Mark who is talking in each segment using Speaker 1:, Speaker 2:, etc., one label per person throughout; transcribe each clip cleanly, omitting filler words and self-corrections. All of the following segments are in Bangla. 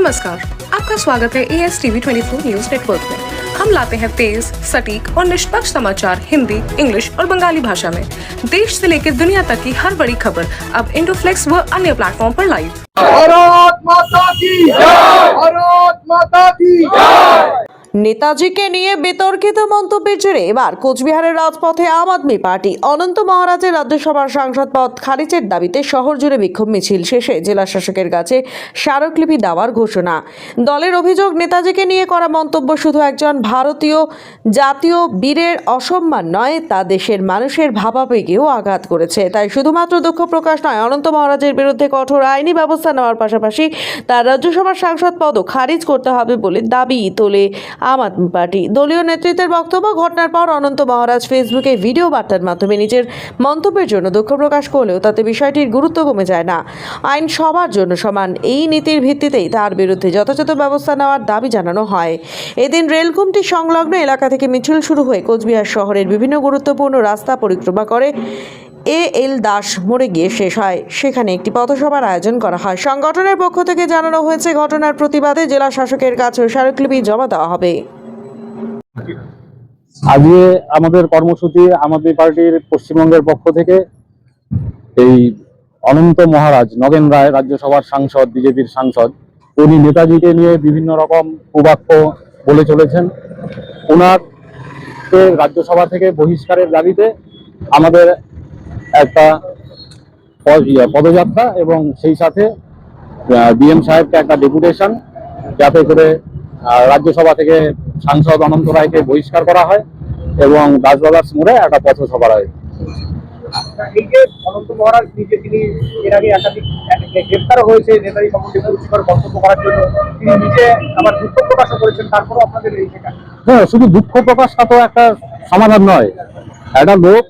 Speaker 1: नमस्कार, आपका स्वागत है ASTV24 न्यूज नेटवर्क में। हम लाते हैं तेज, सटीक और निष्पक्ष समाचार हिंदी, इंग्लिश और बंगाली भाषा में। देश से लेकर दुनिया तक की हर बड़ी खबर अब इंडोफ्लेक्स व अन्य प्लेटफॉर्म पर लाइव।
Speaker 2: भारत माता की जय, भारत माता की जय।
Speaker 3: নেতাজিকে নিয়ে বিতর্কিত মন্তব্যের জেরে এবার কোচবিহারের রাজপথে আম আদমি পার্টি অনন্ত মহারাজের রাজ্যসভার সাংসদ পদ খারিজের দাবিতে শহর জুড়ে বিক্ষোভ মিছিল শেষে জেলা শাসকের কাছে স্মারকলিপি দেওয়ার ঘোষণা। দলের অভিযোগ, নেতাজিকে নিয়ে করা মন্তব্য শুধু একজন ভারতীয় জাতীয় বীরের অসম্মান নয়, তা দেশের মানুষের ভাবাবেগেও আঘাত করেছে। তাই শুধুমাত্র দুঃখ প্রকাশ নয়, অনন্ত মহারাজের বিরুদ্ধে কঠোর আইনি ব্যবস্থা নেওয়ার পাশাপাশি তার রাজ্যসভার সাংসদ পদও খারিজ করতে হবে বলে দাবি তোলে আম আদমি পার্টি। দলীয় নেতৃত্বের বক্তব্য, ঘটনার পর অনন্ত মহারাজ ফেসবুকে ভিডিও বার্তার মাধ্যমে নিজের মন্তব্যের জন্য দুঃখ প্রকাশ করলেও তাতে বিষয়টির গুরুত্ব কমে যায় না। আইন সবার জন্য সমান, এই নীতির ভিত্তিতেই তার বিরুদ্ধে যথাযথ ব্যবস্থা নেওয়ার দাবি জানানো হয়। এদিন রেলকুমটি সংলগ্ন এলাকা থেকে মিছিল শুরু হয়ে কোচবিহার শহরের বিভিন্ন গুরুত্বপূর্ণ রাস্তা পরিক্রমা করে এল দাস মোড়ে গিয়ে শেষ হয়। সেখানে একটি পথসভার আয়োজন করা হয়। সংগঠনের পক্ষ থেকে জানানো হয়েছে, ঘটনার প্রতিবাদে জেলা শাসকের কাছে স্মারকলিপি জমা দেওয়া হবে।
Speaker 4: আজকে আমাদের কর্মসূচি আম আদমি পার্টির পশ্চিমবঙ্গের পক্ষ থেকে এই অনন্ত মহারাজ নগেন রায়, রাজ্যসভার সাংসদ, বিজেপির সাংসদ, উনি নেতাজিকে নিয়ে বিভিন্ন রকম কুবাক্য বলে চলেছেন। ওনাকে রাজ্যসভা থেকে বহিষ্কারের দাবিতে আমাদের একটা পদযাত্রা এবং সেই সাথে ডিএম সাহেবকে একটা ডেপুটেশন, যাতে করে রাজ্যসভা থেকে সাংসদ অনন্ত রায়কে বহিষ্কার করা হয় এবং দাসবাজার মোড়ে একটা পথসভা হয়।
Speaker 2: এই যে অনন্ত মহারাজ নিজে, তিনি এর আগে একাধিক গ্রেফতার হয়েছে নেতাজি সম্বন্ধে পুরস্কার মন্তব্য করার জন্য, তিনি নিজে আবার দুঃখ প্রকাশও করেছেন। তারপরেও আপনাদের এই জায়গা,
Speaker 4: হ্যাঁ, শুধু দুঃখ প্রকাশটা তো একটা সমাধান নয়। একটা লোক,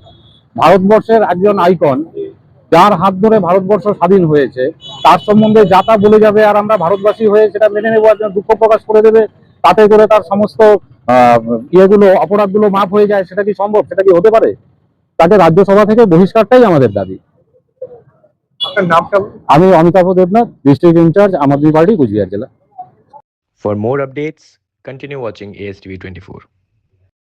Speaker 4: ভারতবর্ষের একজন আইকন, যার হাত ধরে ভারতবর্ষ স্বাধীন হয়েছে, তার সম্বন্ধে যা তা বলে যাবে আর আমরা ভারতবাসী হয়ে সেটা মেনে নেবো, একজন দুঃখ প্রকাশ করে দেবে, তাতে করে তার সমস্ত অপরাধগুলো মাফ হয়ে যায়। সেটা কি সম্ভব? সেটা কি হতে পারে? তাকে রাজ্যসভা থেকে বহিষ্কারটাই আমাদের দাবি।
Speaker 2: আপনার নামটা?
Speaker 4: আমি অমিতাভ দেবনাথ, ডিস্ট্রিক্ট ইনচার্জ আম আদমি পার্টি, কুচবিহার জেলা।
Speaker 5: For more updates, continue watching ASTV24.